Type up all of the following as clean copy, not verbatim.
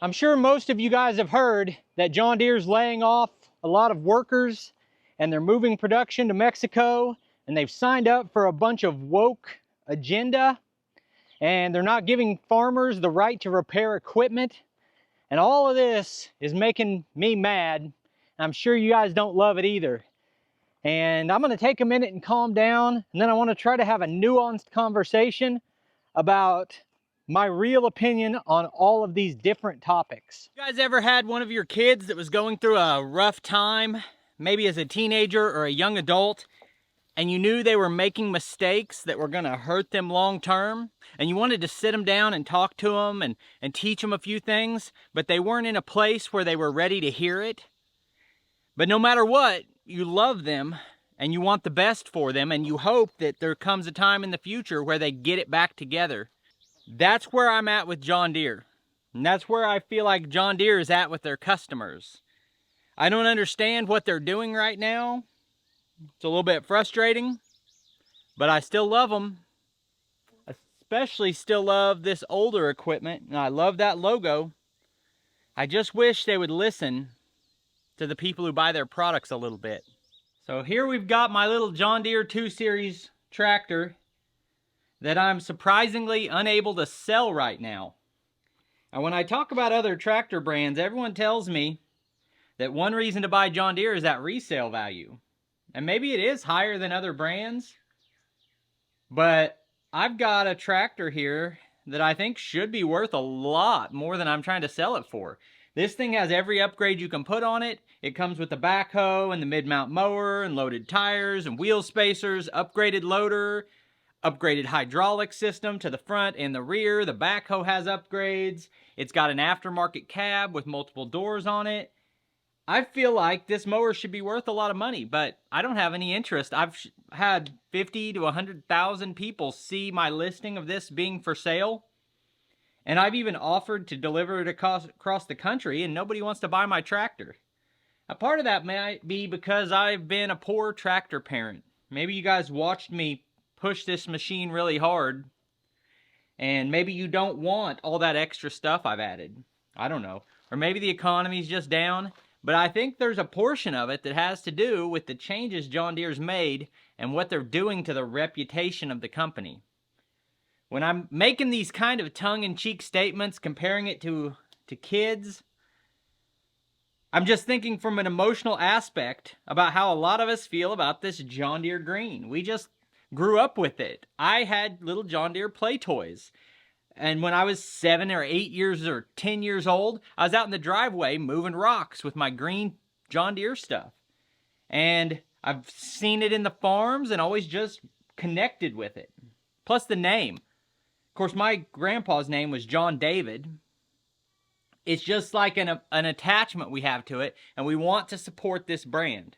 I'm sure most of you guys have heard that John Deere's laying off a lot of workers and they're moving production to Mexico, and they've signed up for a bunch of woke agenda, and they're not giving farmers the right to repair equipment. And all of this is making me mad. I'm sure you guys don't love it either. And I'm gonna take a minute and calm down, and then I wanna try to have a nuanced conversation about my real opinion on all of these different topics. You guys ever had one of your kids that was going through a rough time, maybe as a teenager or a young adult, and you knew they were making mistakes that were gonna hurt them long term, and you wanted to sit them down and talk to them and teach them a few things, but they weren't in a place where they were ready to hear it? But no matter what, you love them and you want the best for them, and you hope that there comes a time in the future where they get it back together. That's where I'm at with John Deere. And that's where I feel like John Deere is at with their customers. I don't understand what they're doing right now. It's a little bit frustrating, but I still love them. Especially still love this older equipment, and I love that logo. I just wish they would listen to the people who buy their products a little bit. So here we've got my little John Deere 2 Series tractor that I'm surprisingly unable to sell right now. And when I talk about other tractor brands, everyone tells me that one reason to buy John Deere is that resale value. And maybe it is higher than other brands, but I've got a tractor here that I think should be worth a lot more than I'm trying to sell it for. This thing has every upgrade you can put on it. It comes with the backhoe and the mid-mount mower and loaded tires and wheel spacers, upgraded loader, upgraded hydraulic system to the front and the rear. The backhoe has upgrades. It's got an aftermarket cab with multiple doors on it. I feel like this mower should be worth a lot of money, but I don't have any interest. I've had 50 to 100,000 people see my listing of this being for sale, and I've even offered to deliver it across the country, and nobody wants to buy my tractor. A part of that might be because I've been a poor tractor parent. Maybe you guys watched me push this machine really hard, and maybe you don't want all that extra stuff I've added. I don't know. Or maybe the economy's just down. But I think there's a portion of it that has to do with the changes John Deere's made and what they're doing to the reputation of the company. When I'm making these kind of tongue-in-cheek statements, comparing it to kids, I'm just thinking from an emotional aspect about how a lot of us feel about this John Deere green. We just grew up with it. I had little John Deere play toys. And when I was 7 or 8 years or 10 years old, I was out in the driveway moving rocks with my green John Deere stuff. And I've seen it in the farms and always just connected with it. Plus the name. Of course, my grandpa's name was John David. It's just like an attachment we have to it, and we want to support this brand.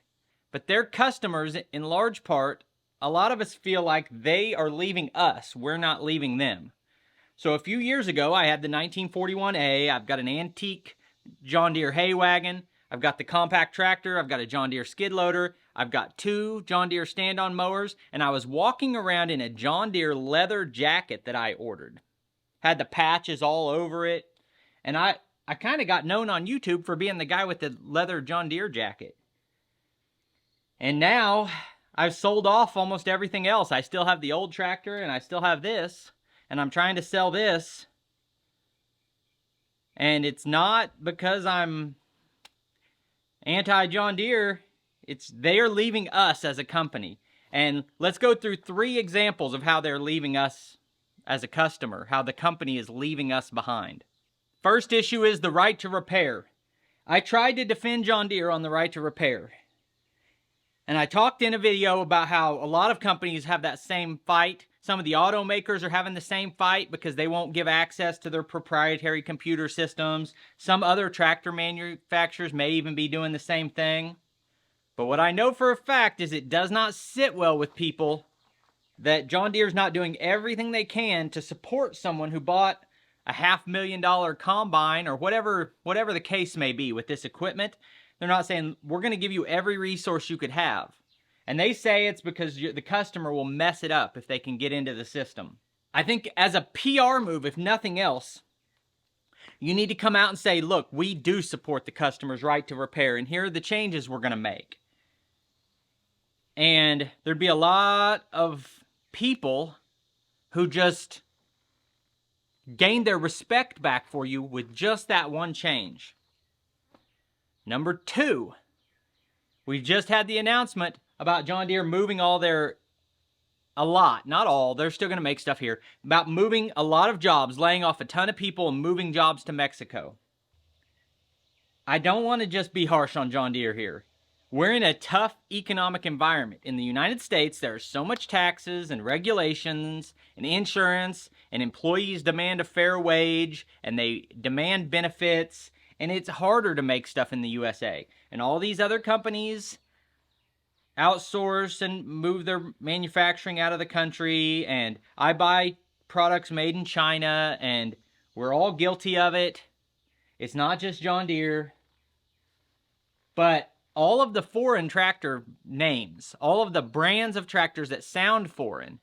But their customers, in large part, a lot of us feel like they are leaving us. We're not leaving them. So a few years ago, I had the 1941A, I've got an antique John Deere hay wagon, I've got the compact tractor, I've got a John Deere skid loader, I've got 2 John Deere stand-on mowers, and I was walking around in a John Deere leather jacket that I ordered. Had the patches all over it, and I kind of got known on YouTube for being the guy with the leather John Deere jacket. And now, I've sold off almost everything else. I still have the old tractor, and I still have this. And I'm trying to sell this, and it's not because I'm anti-John Deere. It's they're leaving us as a company. And let's go through 3 examples of how they're leaving us as a customer, how the company is leaving us behind. First issue is the right to repair. I tried to defend John Deere on the right to repair. And I talked in a video about how a lot of companies have that same fight. Some of the automakers are having the same fight because they won't give access to their proprietary computer systems. Some other tractor manufacturers may even be doing the same thing. But what I know for a fact is it does not sit well with people that John Deere's not doing everything they can to support someone who bought a $500,000 combine or whatever the case may be with this equipment. They're not saying, we're going to give you every resource you could have. And they say it's because the customer will mess it up if they can get into the system. I think as a PR move, if nothing else, You need to come out and say, look, we do support the customer's right to repair, and here are the changes we're going to make. And there'd be a lot of people who just gain their respect back for you with just that one change. Number 2, we just had the announcement about John Deere moving a lot, not all, they're still going to make stuff here, about moving a lot of jobs, laying off a ton of people and moving jobs to Mexico. I don't want to just be harsh on John Deere here. We're in a tough economic environment. In the United States, there are so much taxes and regulations and insurance, and employees demand a fair wage, and they demand benefits, and it's harder to make stuff in the USA. And all these other companies outsource and move their manufacturing out of the country, and I buy products made in China, and we're all guilty of it. It's not just John Deere, but all of the foreign tractor names, all of the brands of tractors that sound foreign,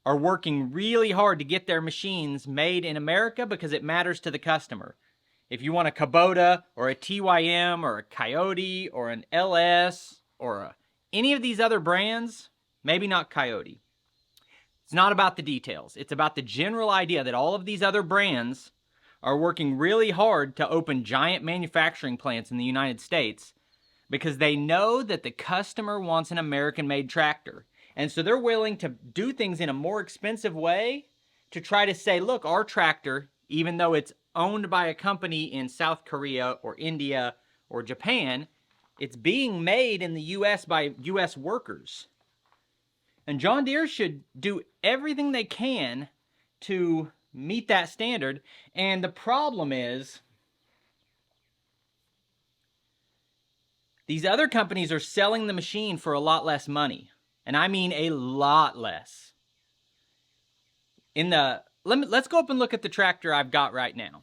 are working really hard to get their machines made in America because it matters to the customer. If you want a Kubota or a TYM or a Coyote or an LS or any of these other brands, maybe not Coyote. It's not about the details. It's about the general idea that all of these other brands are working really hard to open giant manufacturing plants in the United States because they know that the customer wants an American-made tractor. And so they're willing to do things in a more expensive way to try to say, look, our tractor, even though it's owned by a company in South Korea or India or Japan, it's being made in the U.S. by U.S. workers. And John Deere should do everything they can to meet that standard. And the problem is, these other companies are selling the machine for a lot less money. And I mean a lot less. Let's go up and look at the tractor I've got right now.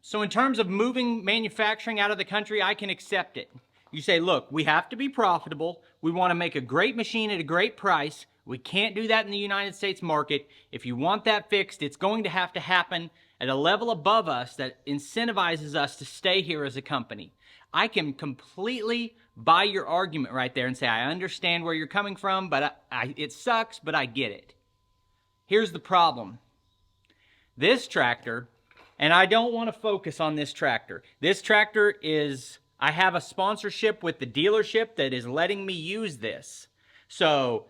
So in terms of moving manufacturing out of the country, I can accept it. You say, look, we have to be profitable. We want to make a great machine at a great price. We can't do that in the United States market. If you want that fixed, it's going to have to happen at a level above us that incentivizes us to stay here as a company. I can completely buy your argument right there and say, I understand where you're coming from, but it sucks, but I get it. Here's the problem. This tractor, and I don't want to focus on this tractor. This tractor is, I have a sponsorship with the dealership that is letting me use this. So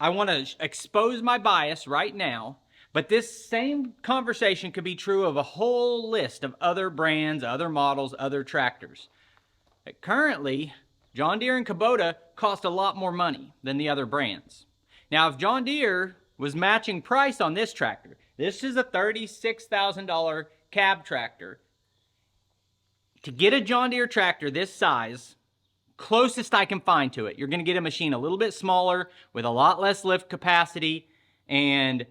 I want to expose my bias right now, but this same conversation could be true of a whole list of other brands, other models, other tractors. Currently, John Deere and Kubota cost a lot more money than the other brands. Now, if John Deere was matching price on this tractor, this is a $36,000 cab tractor. To get a John Deere tractor this size, closest I can find to it, you're going to get a machine a little bit smaller with a lot less lift capacity and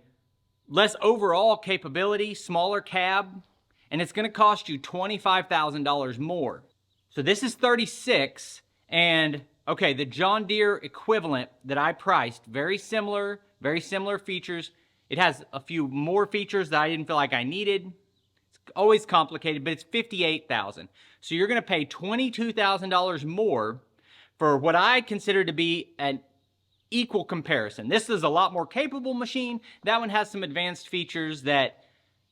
less overall capability, smaller cab, and it's going to cost you $25,000 more. So this is 36, and okay, the John Deere equivalent that I priced, very similar features. It has a few more features that I didn't feel like I needed. It's always complicated, but it's $58,000. So you're going to pay $22,000 more for what I consider to be an equal comparison. This is a lot more capable machine. That one has some advanced features that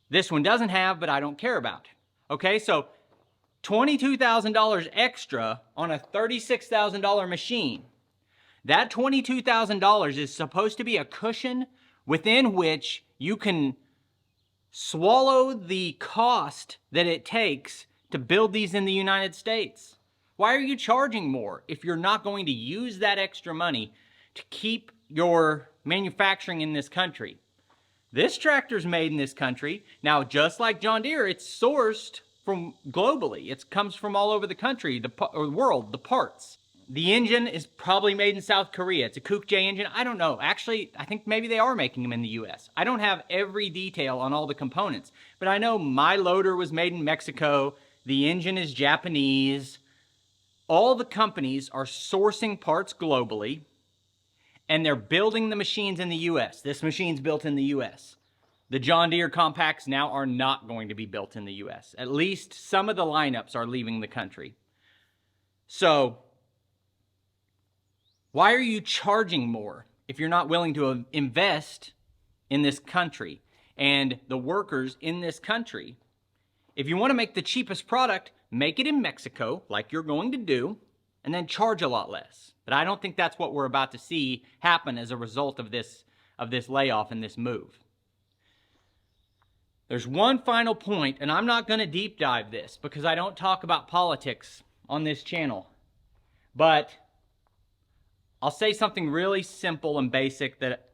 this one doesn't have, but I don't care about. Okay, so $22,000 extra on a $36,000 machine. That $22,000 is supposed to be a cushion within which you can swallow the cost that it takes to build these in the United States. Why are you charging more if you're not going to use that extra money to keep your manufacturing in this country? This tractor's made in this country. Now, just like John Deere, it's sourced from globally. It comes from all over the country, or the world, the parts. The engine is probably made in South Korea. It's a Kook J engine. I don't know. Actually, I think maybe they are making them in the US. I don't have every detail on all the components, but I know my loader was made in Mexico. The engine is Japanese. All the companies are sourcing parts globally, and they're building the machines in the US. This machine's built in the US. the John Deere compacts now are not going to be built in the US. At least some of the lineups are leaving the country. So, why are you charging more if you're not willing to invest in this country and the workers in this country? If you want to make the cheapest product, make it in Mexico, like you're going to do, and then charge a lot less. But I don't think that's what we're about to see happen as a result of this layoff and this move. There's one final point, and I'm not going to deep dive this because I don't talk about politics on this channel. But I'll say something really simple and basic that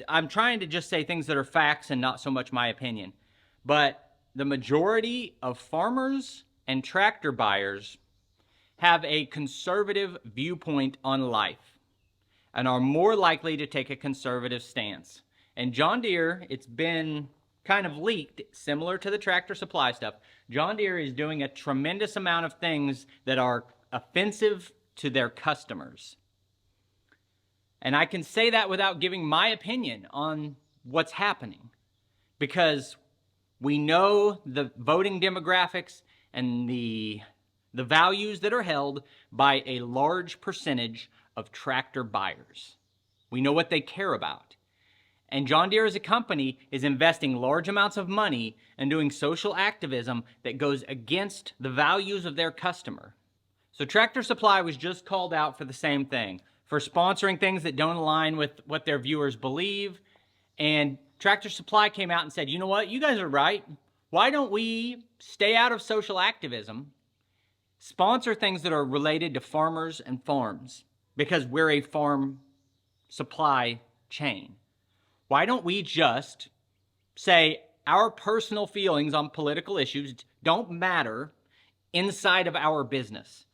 I'm trying to just say things that are facts and not so much my opinion. But the majority of farmers and tractor buyers have a conservative viewpoint on life and are more likely to take a conservative stance. And John Deere, it's been kind of leaked, similar to the Tractor Supply stuff. John Deere is doing a tremendous amount of things that are offensive to their customers. And I can say that without giving my opinion on what's happening, because we know the voting demographics and the values that are held by a large percentage of tractor buyers. We know what they care about. And John Deere as a company is investing large amounts of money and doing social activism that goes against the values of their customer. So Tractor Supply was just called out for the same thing, for sponsoring things that don't align with what their viewers believe. And Tractor Supply came out and said, you know what, you guys are right. Why don't we stay out of social activism, sponsor things that are related to farmers and farms, because we're a farm supply chain. Why don't we just say our personal feelings on political issues don't matter inside of our business?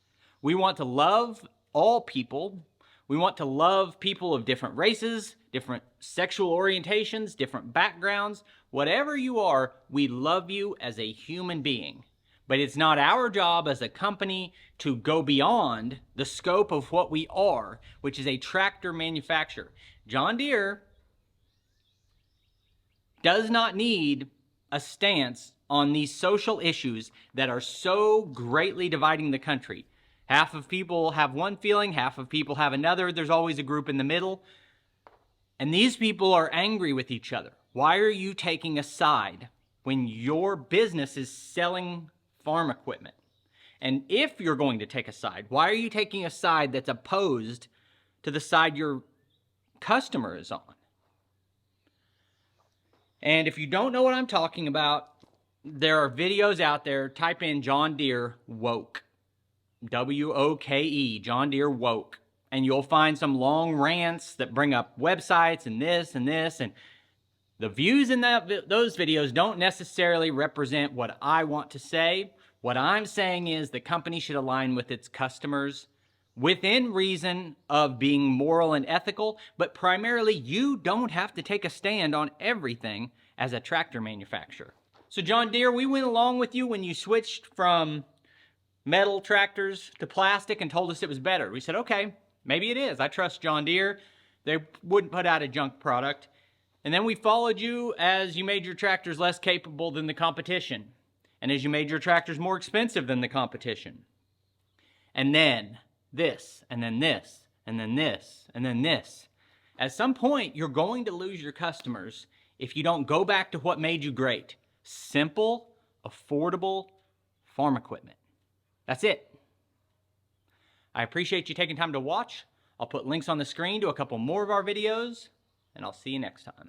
We want to love all people. We want to love people of different races, different sexual orientations, different backgrounds. Whatever you are, we love you as a human being. But it's not our job as a company to go beyond the scope of what we are, which is a tractor manufacturer. John Deere does not need a stance on these social issues that are so greatly dividing the country. Half of people have one feeling, half of people have another. There's always a group in the middle. And these people are angry with each other. Why are you taking a side when your business is selling farm equipment? And if you're going to take a side, why are you taking a side that's opposed to the side your customer is on? And if you don't know what I'm talking about, there are videos out there. Type in John Deere woke. W-O-K-E, John Deere woke. And you'll find some long rants that bring up websites and this and this. And the views in those videos don't necessarily represent what I want to say. What I'm saying is the company should align with its customers within reason of being moral and ethical, but primarily you don't have to take a stand on everything as a tractor manufacturer. So John Deere, we went along with you when you switched from metal tractors to plastic and told us it was better. We said, okay, maybe it is. I trust John Deere. They wouldn't put out a junk product. And then we followed you as you made your tractors less capable than the competition, and as you made your tractors more expensive than the competition. And then this, and then this, and then this, and then this. At some point, you're going to lose your customers if you don't go back to what made you great. Simple, affordable farm equipment. That's it. I appreciate you taking time to watch. I'll put links on the screen to a couple more of our videos, and I'll see you next time.